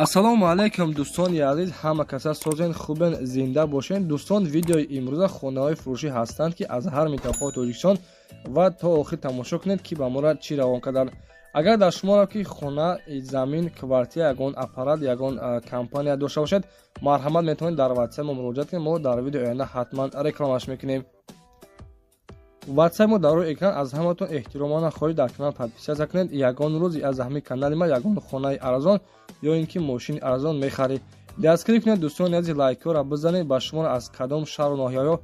ассалому алайкум дӯстони азиз, ҳама каса созен хубен, зинда бошен. дӯстон, видеои имрӯза хонаҳои фурӯшӣ ҳастанд ки аз ҳар минтақаҳои Тоҷикистон ва то охир тамошо кунед ки ба моро чӣ равон карданд. агар дар шуморо ки хона, замин, квартира, ягон аппарат, ягон компания дошта бошед, марҳамат метавонед дар ватсап мо муроҷиат кунед. мо дар видеои оянда ҳатман рекламаш мекунем. ватсап мо дар рӯи экран. аз ҳаматон эҳтиромона хоҳиш дар канал подписатсия кунед. ягон рӯзи аз ҳамин канали ма ягон хонаи арзон ё ин ки мошини арзон мехаред, дастгирӣ кунед. дӯстони азиз, лайкҳоро бизанед. ба шумо аз кадом шаҳру ноҳияҳо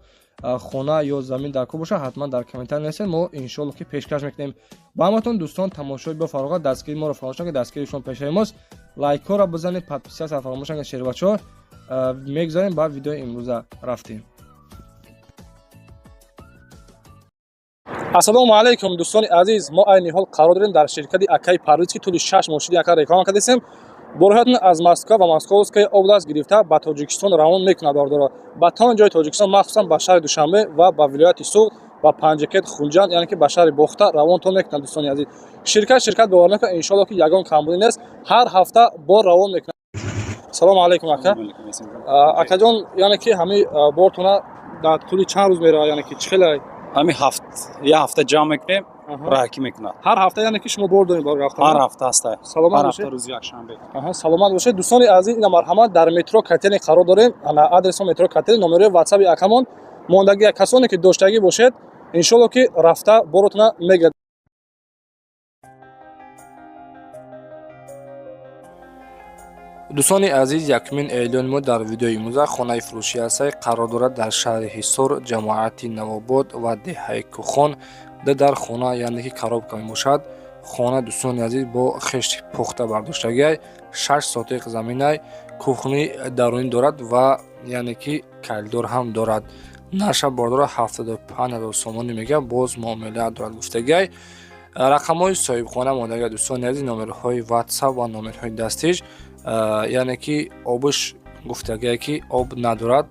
хона ё замин дар кор боша, ҳатман дар комментар нависед. мо иншоалло ки пешкаш мекунем. ба ҳаматон дӯстон, тамошои бафарғат, дастгирии моро фаромӯш накунед. дастгирии шумо пешаи мост. лайкҳоро бизанед, подписатсия фаромӯш накунед. шербачаҳо мегзарем ба видеои имрӯза рафтем. ассалому алайкум дӯстони азиз, мо айни ҳол қарор дорем дар ширкати Акай Парвиз ки тӯли 6 мошини ака реклама кардем. бороҳатон аз Москва ва Московская област гирифта ба Тоҷикистон равон мекунад дордоро. ба тамоми ҷои Тоҷикистон, махсусан ба шаҳри Душанбе ва ба вилояти Суғд, ба Панҷакет, Хунҷанд, яъне ки ба шаҳри Бохта равонтон мекунад. дӯстони азиз, ширкат бовар мекунад, иншоалло ки ягон камбудӣ нест, ҳар ҳафта бор равон мекунад. салому алайкум ака. акаҷон, яъне ки ҳамин бортона дар тӯли чанд рӯз меравад, яъне ки чихелай? ҳамин я ҳафта ҷамъ мекунем, раҳкӣ мекунад. ҳар ҳафта яъне ки шумо бор доред барои рафтан? ҳар ҳафта аста. Саломат ҳар бошед. ҳафта рӯзи якшанбе. Саломат бошед. дӯстони азиз, ина марҳамат дар метро Катени қарор дорем. ана адресо метро Катени, номерои ватсаби акамон. мондагия касоне ки доштагӣ бошед, иншоалло ки рафта боротона мегирад. дӯстони азиз, 1 июли мо дар видеои имрӯза хонаи фурӯшӣ ҳастаи қарор дорад дар шаҳри Ҳисор, ҷамоати Навобод ва деҳаи Кӯхон. дар хона яъне ки коробка мебошад. хона дӯстони азиз бо хешти пухта бардоштагиай, 6 сотиқ заминай, кухни дарунӣ дорад ва яъне ки калидор ҳам дорад. нарша бордора 75000 сомонӣ мегӯяд, боз муомила дорад гуфтагиай. рақамҳои соҳибхона мондагиай дӯстони азиз, номерҳои ватсап ва номерҳои дастиш, яъне ки обиш гуфтагиай ки об надорад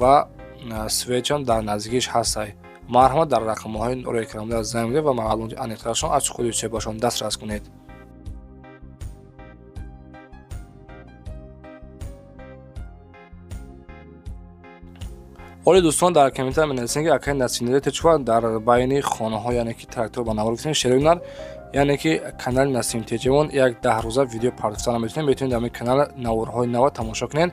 ва свечам дар наздикиш ҳастай. марҳамат дар рақамҳои рӯи экран занг бидед ва маълумоти аниқтарашон аз худи сӯҳбатшон дастрас кунед. оли дӯстон, дар комментар менависем ки акай Насиндале Течува дар байни хонаҳо, яъне ки трактор ба навор гуфтем шерунар, яъне ки канали Насим Течевон як 10 рӯза видео партофта наметонем. метавонед дар канал наворҳои нав тамошо кунед.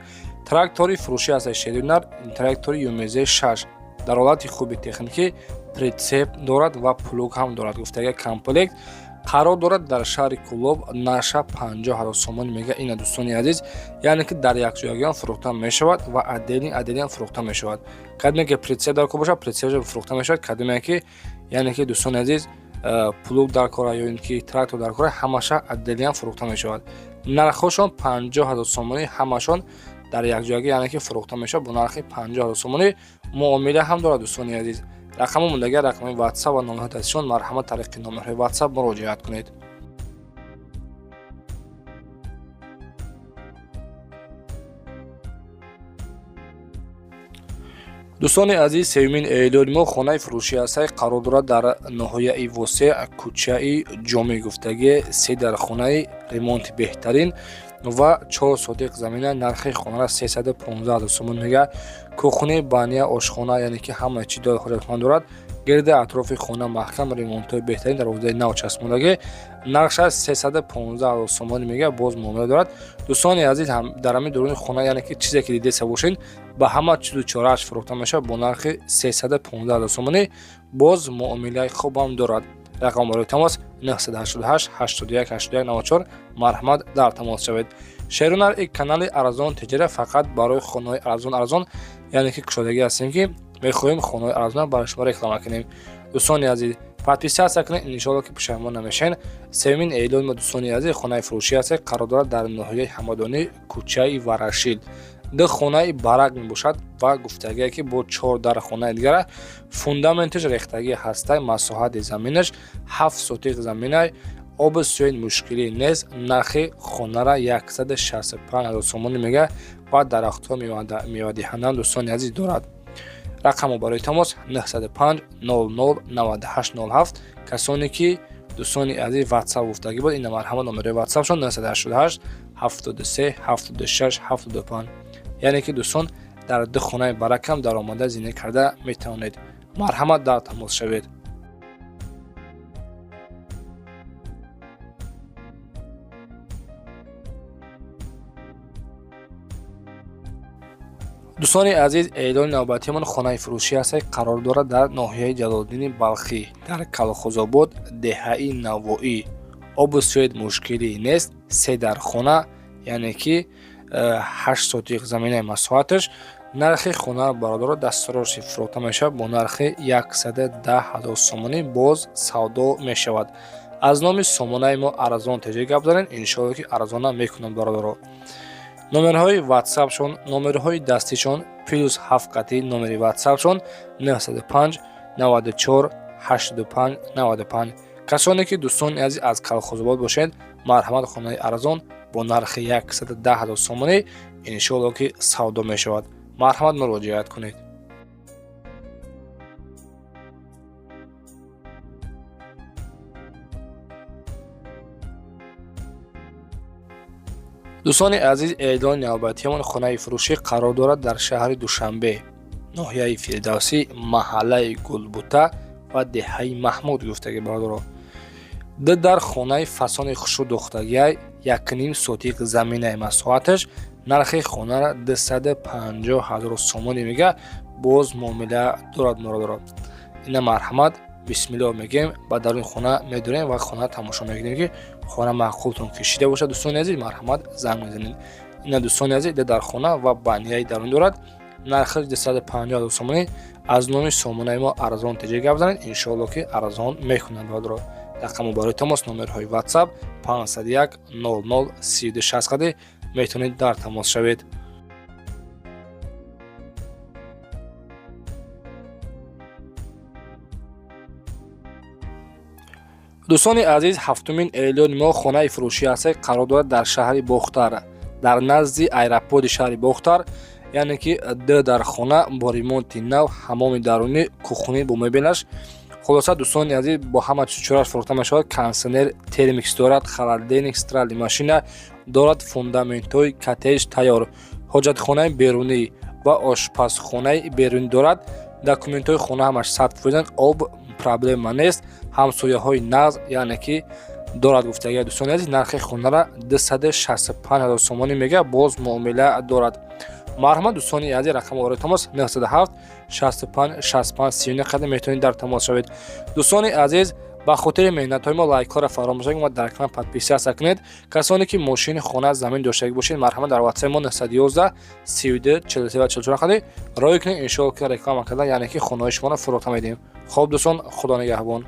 трактори фурӯшӣ ҳастаи шерунар, трактори Юмезе 6 дар ҳолати хуби техникӣ, притсеп дорад ва плуг ҳам дорад. гуфтаги комплект қарор дорад дар шаҳри Кӯлоб, наша 50000 сомон мега. ина дӯстони азиз, яъне ки дар якҷоягиам фурӯхта мешавад ва аддели фурӯхта мешавад. кадоме ки притсеп дар кор бошад, притсеп фурӯхта мешавад. кадоме ки яъне ки дӯстони азиз, плуг дар кора ё ин ки трактор дар кора, ҳамаша аддели фурӯхта мешавад. нархҳошон 50000 сомонӣ, ҳамашон дар якҷоягӣ яъне ки фурӯхта мешавад бо нархи 50000 сомонӣ. муомила ҳам дорад дӯстони азиз. рақамҳо мондагиа, рақамҳои ватсап ва номерҳои дастишон. марҳамат тариқи номерҳои ватсап муроҷиат кунед. дӯстони азиз, 3 июли мо хонаи фурӯшӣ ҳастаи қарор дорад дар ноҳияи Восеъ, кӯчаи Ҷоми гуфтаги 3 дар хонаи ремонти беҳтарин ва 4 сотиқ замина. нархи хонара 315000 сомон мега. кухни, баня, ошхона, яъне ки ҳама чӣ ҳоҷатманд дорад. гирди атрофи хона маҳкам, ремонтҳои беҳтарин дар ҳозираи нав часпондагӣ. нархша 315000 сомон мега, боз муомила дорад. дӯстони азиз, дар ҳамин дуруни хона, яъне ки чизе ки дидеса бошед, ба ҳама чизу чорааш фурӯхта мешавад бо нархи 315000 сомонӣ, боз муомилаи хубам дорад. рақам барои тамос 988 81 81 94. марҳамат дар тамос шавед. шерунар ин канали арзон тиҷара фақат барои хонаҳои арзон, яъне ки кушодагӣ ҳастем ки мехоҳем хонаҳои арзонро барои шумо реклама кунем. дӯстони азиз, подписатсия кунед, иншоалло ки пушаймон намешавед. 3 июли мо дӯстони азиз, хонаи фурӯшӣ ҳастаи қарор дорад дар ноҳияи Ҳамадонӣ, кӯчаи Варашил. ду хонаи барак мебошад ва гуфтагие ки бо 4 дар хонаи дигара. фундаментиш рехтагӣ ҳастаи масоҳати заминаш 7 сотиқ заминай. оби суен мушкилӣ нест. нархи хонара 165000 сомонӣ мега ва дарахтҳо мевадиҳананд дӯстони азиз дорад. рақамо барои тамос 905 00 9807. касоне ки дӯстони азиз ватсап гуфтагӣ буд, ин марҳамат номерои ватсапшон 988 73 76 75. یعنی که دوستان در دو خانه برکم در آماده زندگی کرده میتوانید. مرحمت در تماس شوید. دوستان عزیز، اعلان نوبتیمان خانه فروشی است قرار دارد در ناحیه جلال‌الدین بلخی در کلخوزآباد دهه‌ای نوایی. آب و سوید مشکلی نیست. 3 در خانه، یعنی که 8 سوتیق زمینه مساحتش. نرخ خانه برادر دستورش فروخته میشه با نرخ 110,000 سومانی باز سودا میشود. از نام سامانه ما ارزان تجی گپ دارین، ان شاء الله که ارزان میکنن برادر. номерҳои ватсапшон, номерҳои дастишон +7 қати номери ватсапшон 905 94 85 95. касоне ки дӯстони азиз аз калхозобод бошед, марҳамат хонаи арзон бо нархи 110,000 сомонӣ иншоалло ки савдо мешавад. марҳамат муроҷиат кунед. دوستان عزیز، اعلان نوبتیمان خانه فروشی قرار دارد در شهر دوشنبه، ناحیه فردوسی، محله گلبوته و دهه محمود گفتگی برادر. در خانه فسان خشو دختگی 1.5 سوتیق زمینه مساحتش، نرخ خانه را 250,000 سومانی میگه، باز معامله دارد برادر. این مرحمت بسم الله میگیم، با در این خانه میدونیم و خانه تماشا میکنیم که خانه معقولتون کشیده باشه. دوستان عزیز مرحمت زنگ میزنید. این دوستان عزیز در خانه و بانیای درون دارد. نرخ 250,000 سومانی. از نام سامانه ما ارزان تجی گپ زنید، ان شاء الله که ارزان میکنن برادر. رقم برای تماس نمرهای واتساپ 501 00 3260 میتونید در تماس شوید. دوستان عزیز، هفتمین اعلان ما خانه فروشی است قرار دارد در شهر باختر، در نزد ایرپورت شهر باختر. یعنی که در خانه با ریمونت نو، حمام درونی، کوخونی با مبلش. خلاصه دوستان عزیز با همه چیزش فروخته میشود. کانسنر ترمیکس دارد، خلالدین اکسترا ماشین دارد، فوندامنتوی کاتج تیار، حاجت خانه بیرونی و آشپزخانه بیرونی دارد. داکومنت‌های خانه همش ثبت شدن، آب پرابلم نیست. همسایه‌های نزد، یعنی که دارد گفتگی دوستان عزیز. نرخ خانه را 265,000 سومانی میگه، باز معامله دارد. مرحمت دوستان عزیز، رقم برای تماس 907 65 65 39 قدم میتونید در تماس شوید. دوستان عزیز، با خاطر مهنت‌های ما لایک ها را فراموش نکنید و در کانال پادپیسیا کنید. کسانی که ماشین خانه زمین داشته باشید، مرحمت در واتساپ ما 911 32 43 و 44 خدای رای کنید، ان شاء الله که رقم کردن یعنی که خانه شما را فروخته میدیم. خب دوستان، خدا نگهبان.